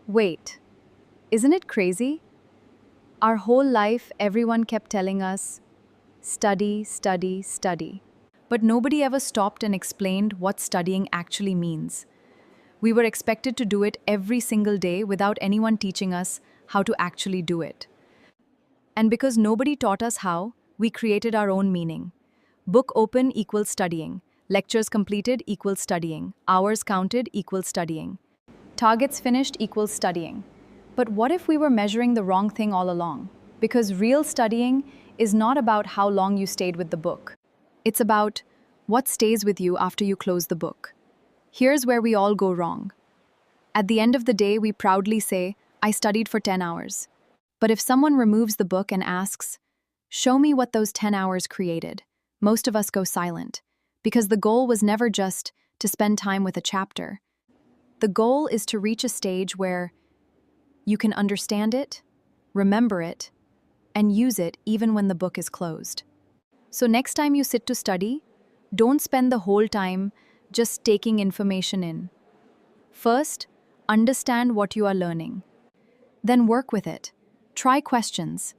Wait, isn't it crazy? Our whole life, everyone kept telling us, study, study, study. But nobody ever stopped and explained what studying actually means. We were expected to do it every single day without anyone teaching us how to actually do it. And because nobody taught us how, we created our own meaning. Book open equals studying. Lectures completed equals studying. Hours counted equals studying. Targets finished equals studying. But what if we were measuring the wrong thing all along? Because real studying is not about how long you stayed with the book. It's about what stays with you after you close the book. Here's where we all go wrong. At the end of the day, we proudly say, I studied for 10 hours. But if someone removes the book and asks, show me what those 10 hours created, most of us go silent, because the goal was never just to spend time with a chapter. The goal is to reach a stage where you can understand it, remember it, and use it even when the book is closed. So next time you sit to study, don't spend the whole time just taking information in. First, understand what you are learning. Then work with it. Try questions.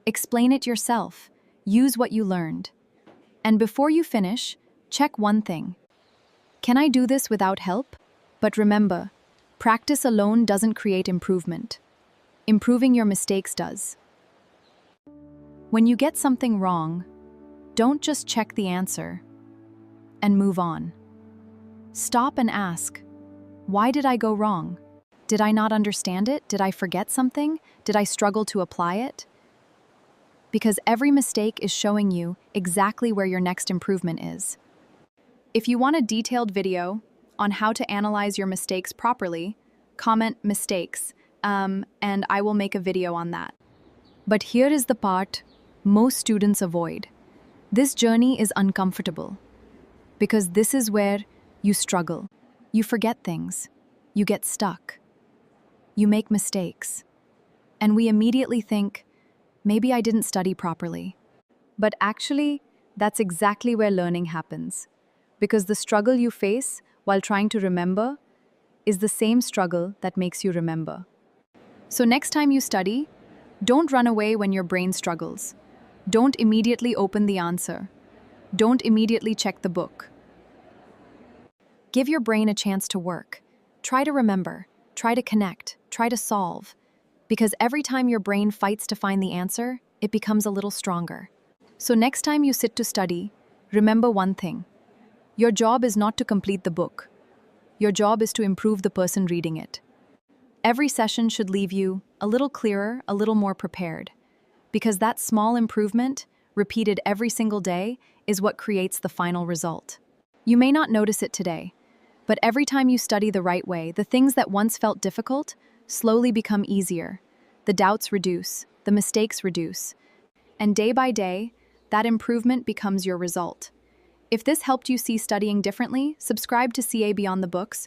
Explain it yourself. Use what you learned. And before you finish, check one thing. Can I do this without help? But remember, practice alone doesn't create improvement. Improving your mistakes does. When you get something wrong, don't just check the answer and move on. Stop and ask, why did I go wrong? Did I not understand it? Did I forget something? Did I struggle to apply it? Because every mistake is showing you exactly where your next improvement is. If you want a detailed video on how to analyze your mistakes properly, comment mistakes, and I will make a video on that. But here is the part most students avoid. This journey is uncomfortable because this is where you struggle. You forget things. You get stuck. You make mistakes. And we immediately think, maybe I didn't study properly. But actually, that's exactly where learning happens. Because the struggle you face while trying to remember is the same struggle that makes you remember. So next time you study, don't run away when your brain struggles. Don't immediately open the answer. Don't immediately check the book. Give your brain a chance to work. Try to remember. Try to connect. Try to solve. Because every time your brain fights to find the answer, it becomes a little stronger. So next time you sit to study, remember one thing. Your job is not to complete the book. Your job is to improve the person reading it. Every session should leave you a little clearer, a little more prepared. Because that small improvement, repeated every single day, is what creates the final result. You may not notice it today, but every time you study the right way, the things that once felt difficult slowly become easier. The doubts reduce, the mistakes reduce, and day by day, that improvement becomes your result. If this helped you see studying differently, subscribe to CA Beyond the Books